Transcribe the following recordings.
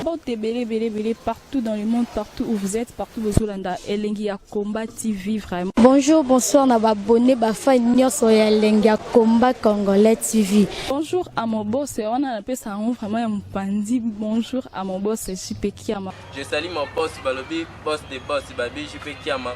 Bon, t'es belé partout dans le monde, partout où vous êtes, partout où vous êtes, Elengi Combat TV, vraiment. Bonjour, bonsoir, on va abonné, fan nyoso ya Elengi Combat Congolais TV. Bonjour à mon boss, on a appelé ça vraiment un pandi. Bonjour à mon boss, JP Kiama. Je salue mon boss, Balobi, boss des boss, Babi, JP Kiama.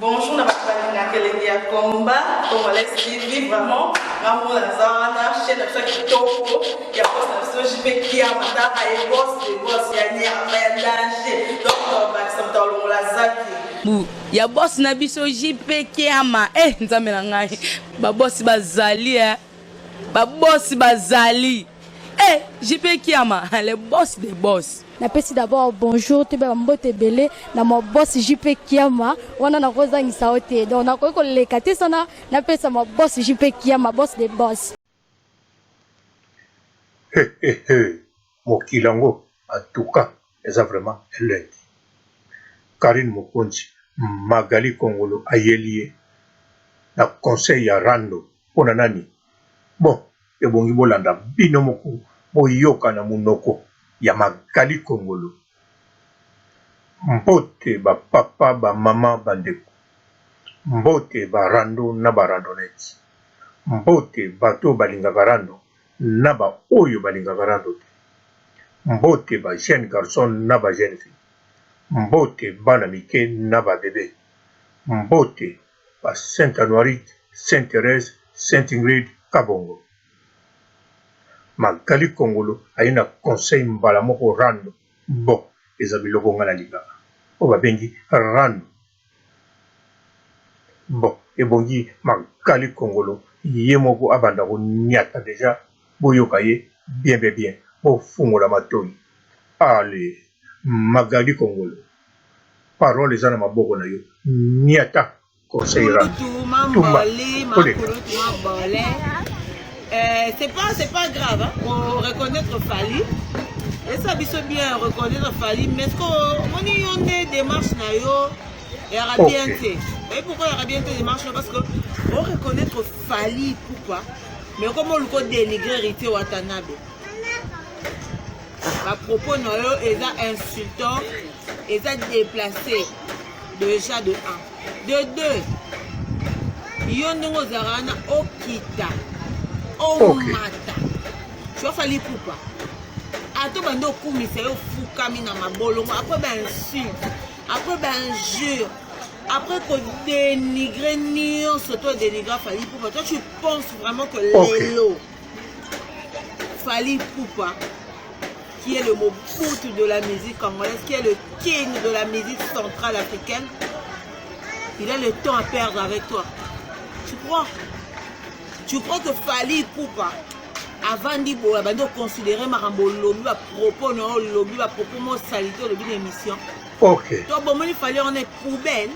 Bonjour, on a Elengi Combat Congolais TV, vraiment. Maman Lazana, chaîne de qui topo, il y a pas de JP Kiama, et boss des boss, il y a ni à danger. Donc, on va s'entendre dans la zaki. Ya boss na biso JP Kiama nzambe na ngai ba boss bazali ba boss bazali JP Kiama le boss des boss. Napesi d'abord bonjour te ba mbote belé na mo boss JP Kiama wana na kozangisa ote donc na ko lekate sana napesa mo boss JP Kiama boss des boss. Mokilango en tout cas eza vraiment Elengi Karine Mokonzi Magali Kongolo ayelie na conseil ya Rando pona nani bon ebongi bolanda bino moko boyoka na munoko ya Magali Kongolo mbote ba papa ba mama bandeko mbote ba Rando na ba randonete mbote bato balingaka Rando na ba oyo balingaka Rando te mbote ba jeune garçon na ba jeune fille mbote bana mike na ba bébé mbote ba Sainte Anuarite, Sainte Thérèse, Sainte Ingrid Kabongo. Magali Kongolo aina conseil mbala moko Rando bon eza biloko nga na lingaka o babengi Rando bon ebongi Magali Kongolo ye moko abanda koniata deja boyoka ye bien bofungola matoi allez Magali Kongolo parole eza na maboko na yo niata conseil c'est pas grave hein? On reconnaître Fali et ça biso bien reconnaître Fali mais est-ce qu'on est démarche na yo et arabienté et pourquoi arabienté démarche parce que on reconnaître Fali pourquoi mais comment le code dénigrer hérité Watanabe à propos na yo eza insultant eza déplacé déjà de 1 de 2 yo ndongo zarana okita omata tu vas Fali poupa ato bando kumisa yo fukami na mabolongo après ben insulte après ben injure après qu'on dénigrer nyonso toi dénigrer Fali poupa toi tu penses vraiment que Lelo Fali poupa qui est le Mobutu de la musique congolaise, qui est le king de la musique centrale africaine, il a le temps à perdre avec toi. Tu crois? Tu crois que Fali Poupa, avant de considérer Marambo Lobby, à propos de Lobby, à propos de salité, de l'émission. Ok. Donc, bon, il fallait en être poubelle.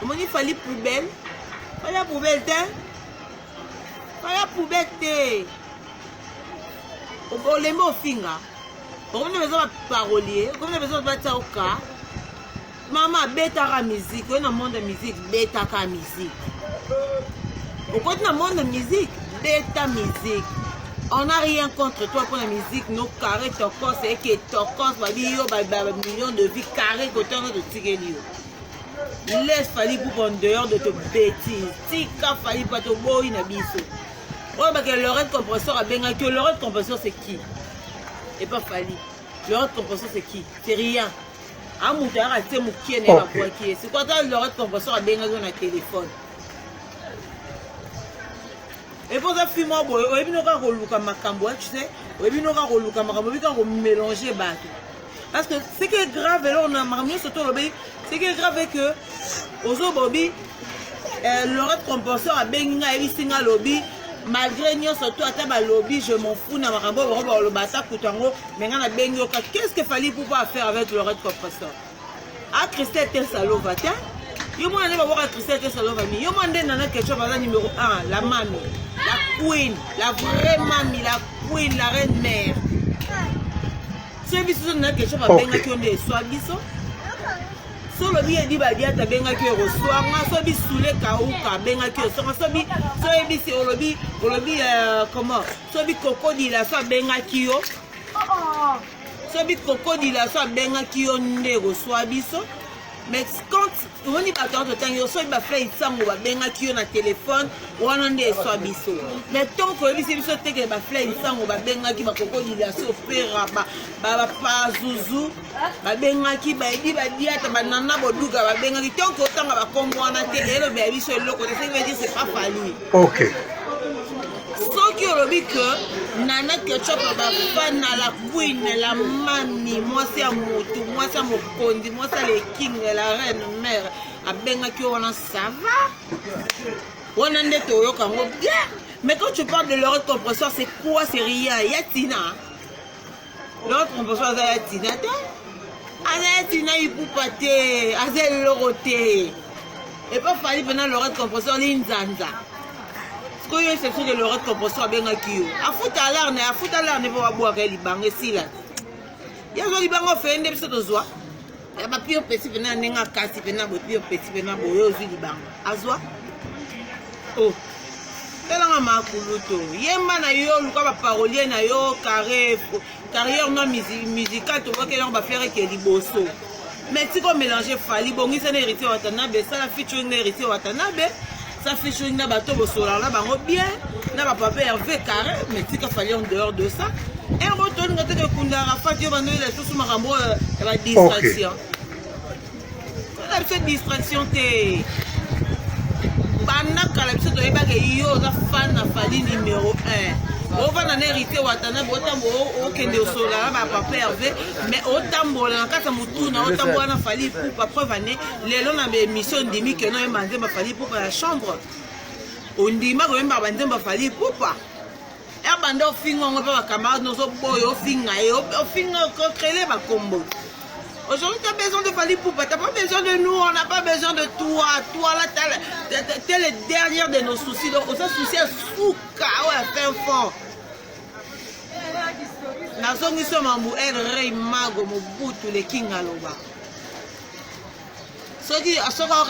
Il fallait poubelle. Fallait la poubelle, fallait la poubelle, on les mots finga. On a besoin de parolier, on a besoin de battre au cas. Maman, bêta la musique, on a un monde de musique, bêta la musique. On a un monde de musique, bêta musique. On n'a rien contre toi pour la musique, nos carrés, tokos, et qui est tokos, millions de vies carrées, côté de Tigélio. Laisse Fali pour en dehors de tes bêtises. Tika Fali pour te boire une abisso. Oh, bah, que l'oreille compresseur a bien que l'oreille compresseur c'est qui? Et pas Fali. L'oreille compresseur c'est qui? C'est rien. Ah, mon père a été mouqué, n'est pas quoi qui est. C'est quoi l'oreille compresseur a bien dans un téléphone? Et pour ça, fume-moi, boy. On est venu au Luka Makambo, tu sais. On est venu au Luka Makambo, on mélanger bateau. Parce que ce qui est grave, là, on a marmé sur tout le pays. Ce qui est grave, c'est que, aux autres, Bobby, l'oreille compresseur a bien un lobby. Malgré nous, surtout à ta lobby, je m'en fous, n'a pas le bata coutango, mais on a bien qu'est-ce qu'il fallait pouvoir faire avec le red compresseur? Ah, Christelle Tessalova, tiens. Yo m'en allez voir Christelle Tessalova, yo m'en allez quelque chose, numéro 1, la mamie, la queen, la vraie mamie, la queen, la reine mère. Si vous avez quelque chose, qui ont des soins, solo bi edi badia ta benga ki reçoit nga so bi soule kauka benga ki so bi so bi si olobi comment so bi crocodile so benga ki yo so bi crocodile so benga ki yo nde reçoit biso. Mais quand on dit pas tant de temps, yo so ba fait sango ba benga ki yo na téléphone wana nde so biso. Mais tant que biso te ke ba fait sango ba benga ki ba crocodile so pera ba pa zuzu ba benga ki ba edi ba diata ba nana boduga ba benga ki tant que tanga ba kombo wana te elo ba biso eloko te, ça veut dire c'est pas fallu. OK. Soki olobi que Nana Ketchup ba fan na la queen, la mami, moi c'est moto, moi c'est mokondi, moi c'est le king, la reine mère, a benga ki wana ça va. Wana ndete oyoka ngo bien. Mais quand tu parles de l'oreille compresseur, c'est quoi? C'est rien. Il y a Tina. L'oreille compresseur, c'est Tina. Aza Tina il peut pas te, aza loroté. Et pas fallu pendant l'oreille compresseur l'inzanza. Quand il y a une section de l'oreille compresseur benga kiyo. A fouta l'arne pour boire les bangs ici là. Il y a des bangs fait un début de joie. Il y a pas pire petit pendant n'enga kasi pendant pire petit pendant boyo aux huiles bangs. Azwa. Oh. Telanga makuluto. Yemba na yo luka ba parolier na yo carrière non musicale to voit que l'on va faire que liboso. Mais si on mélanger Fali bongi ça hérité Watanabe, ça la featuring hérité Watanabe. Ça fait chaud, na bateau au solar là, bah bien, na ba papa Hervé carré, mais si qu'il fallait en dehors de ça, et on retourne quand tu Kundara, Fatio Bando, il a tout sous Marambo, la distraction. La petite distraction, t'es. Banaka, la petite de Ebake, yo, la fan a fallu numéro 1. On va en hériter Watanabe, autant au Kende au solar, bah papa Hervé, mais autant bon, en cas de Moutouna, autant bon, on a fallu pour preuve année, les longs avaient mission demi que non, il m'a fallu pour la chambre. On dit, ma même bandé m'a fallu pour pas. Et bandé au fin, on va camarade, nos boy, au fin, créer ma combo. Aujourd'hui, tu as besoin de Fali Poupa, tu n'as pas besoin de nous, on n'a pas besoin de toi. Toi, là, tu es le dernier de nos soucis. Donc, on s'est soucié à Souka, ouais, fin fort. Nazongi so mambu el rey mago mobutu le king aloba. Soki asoka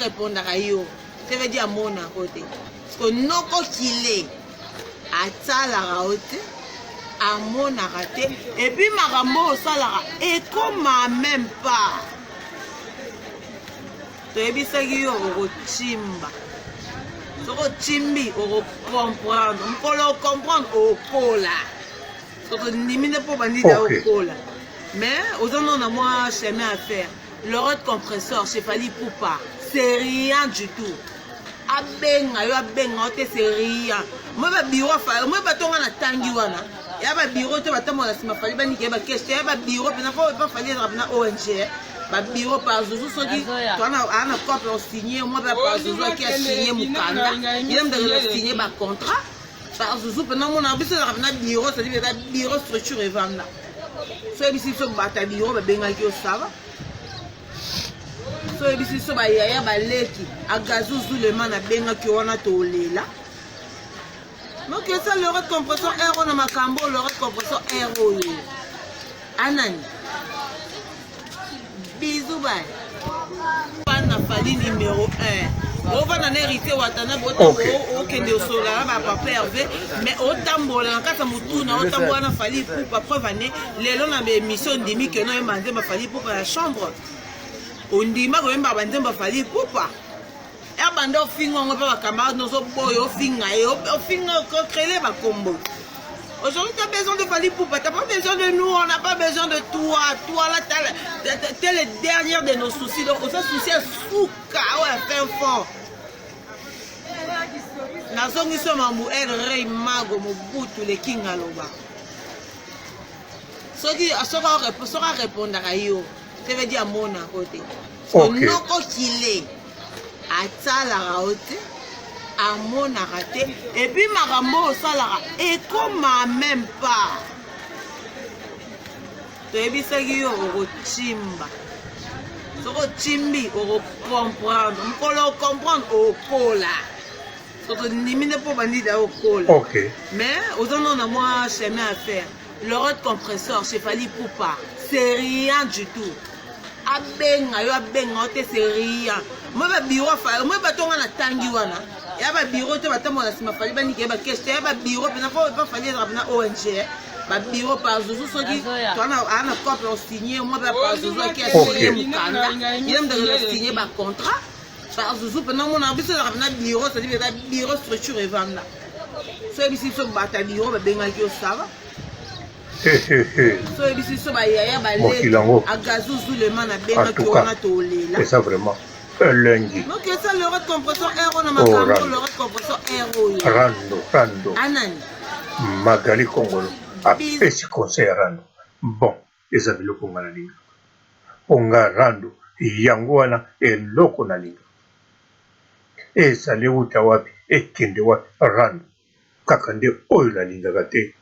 répondre à yo. Ça veut dire mon à côté. Parce que noko kile atala raote à mon raté et puis marambo salara et comme même pas. Tu es bisa yo oro chimba. Soko chimbi oro comprendre. Mpolo comprendre au kola. Okay. Mais aux hommes on a moins chemin à faire. L'oreille compresseur chez Fali Poupa, c'est rien du tout. Abenga, c'est rien. Moi ba bureau moi ba tonga na tangi wana. Ya ba bureau te batamo la sima Fali bani ke ba question ya ba bureau pena pas Fali na ONG. Ba bureau par Zouzou soki toi ana copie on signé moi ba par Zouzou qui a signé mukanda. Il aime de signer ba contrat. Par Zouzou, pendant mon ambition, on a bureau, c'est-à-dire que bureau structure et vendre là. Soit ici, sur le bureau, ben benga qui ça va. Soit ici, sur le yaya, ben leki, à Gazouzou, le man a benga qui on a tolé là. Donc ça, le reste compresseur aéro dans ma cambo, le reste compresseur aéro. Anani. Bisous, bye. Fan a fallu numéro 1. On va en hériter Watanabe, autant au Kende au solar, ma papa Hervé, mais autant bon, en cas de Moutouna, autant bon, on a fallu pour preuve année, les longs avaient mission demi que non, il m'a fallu pour la chambre. On dit, ma même bandé m'a fallu pour pas. Et bandé au fin, on va camarade, nos boy, au fin, créer ma combo. Aujourd'hui, tu as besoin de Fali Poupa, tu n'as pas besoin de nous, on n'a pas besoin de toi. Toi, là, tu es le dernier de nos soucis. Donc, on s'est soucié à Souka, ouais, fin fort. Nazongi so mambu el rey mago mobutu le king aloba. Soki asoka répondre à yo. Ça veut dire mon à côté. Okay. Noko kile atala raote. À mon raté et puis marambo salara et comme même pas. Tu es bisa yo oro chimba. Soko chimbi oro comprendre. Mpolo comprendre au kola. Soko nimine po bandida au kola. OK. Mais aux hommes on a moins chemin à faire. L'oreille compresseur chez Fali Poupa, c'est rien du tout. abenga yo te seria moi ba bureau fa moi ba tonga na tangi wana ya ba bureau te batamona sima fali ba nike ba cash ya ba bureau pena pas fali na ONG ba bureau par Zouzou soki tona ana copie o signer moi ba par Zouzou qui a signé mukanda il aime de signer ba contrat par Zouzou pena mona biso na bureau ça dit ba bureau structure et vendre so ebisi so bata bureau ba benga ki o sava so ebisi so ba yaya ba le agazuzu le mana benga ki ona tolela c'est ça vraiment lundi donc ça le rôle compresseur air na makambo le rôle compresseur air rando anani Magali Kongolo apesi conseil rando bon eza biloko nga na linga onga rando yango wana eloko na linga ezali wuta wapi ekende wapi rando kaka nde oyo nalingaka te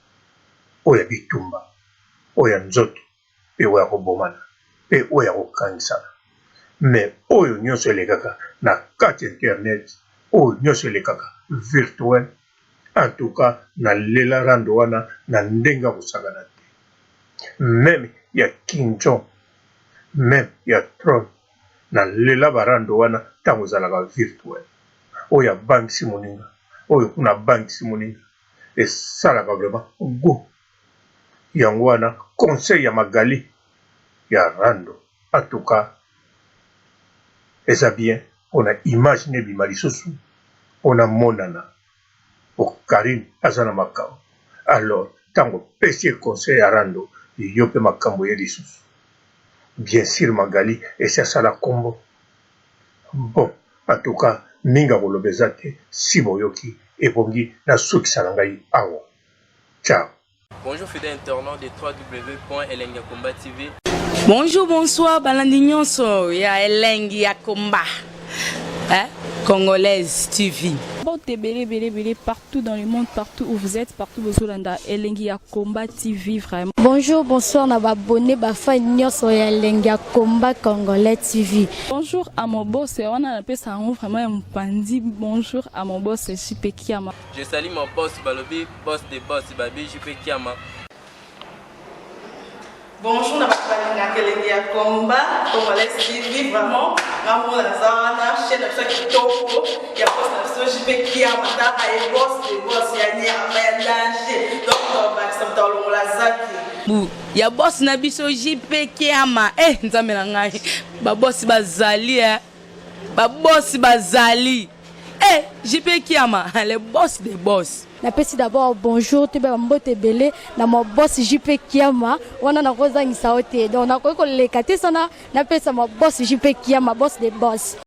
oyo ya bitumba oyo ya nzoto mpe oyo ya kobomana mpe oyo ya kokangisana me oyo nyonso elekaka na kati internet oyo nyonso elekaka virtuel en tout cas nalela rando wana na ndenge ya kosakana te meme ya kinjo meme ya tron nalela barando wana ntango ezalaka virtuel oyo abangisi moninga oyo kuna abangisi moninga esalaka vraiment go yango wana conseil ya Magali ya rando en tout cas eza bien mpona image ne ebima lisusu mpona monana Karine aza na makambo alors ntango pesi conseil ya rando yo mpe makambo ye lisusu bien sûr Magali esi asala kombo bon en tout cas minga koloba eza te si boyoki ebongi nasukisa na ngai awa ciao. Bonjour fidèles internautes de www.elengiakomba TV. Bonjour, bonsoir, balandi nyonso ya Elengi ya Komba. Congolaise TV. Belé, partout dans le monde, partout où vous êtes, partout où vous êtes, Elengi ya Komba TV, vraiment. Bonjour, bonsoir, na abonné bafa nyonso ya Elengi ya Komba Congolais TV. Bonjour à mon boss, on a appelé ça vraiment un pandi. Bonjour à mon boss, JP Kiama. Je salue mon boss Balobi, boss des boss, Babi JP Kiama. Bonjour, na Elengi ya Komba Congolais TV, vraiment. Ngamu na zana chaîne na chaque kitoko ya boss na JP Kiama ta ay boss des boss ya nyama ya danger. Donc on va s'entendre la zaki. Ya boss na biso JP Kiama nzambe na ngai ba boss bazali ba boss bazali JP Kiama le boss des boss. Napesi d'abord bonjour te ba mbote belé na mo boss JP Kiama wana na kozangisa ote donc na ko lekate sana napesa mo boss JP Kiama boss des boss.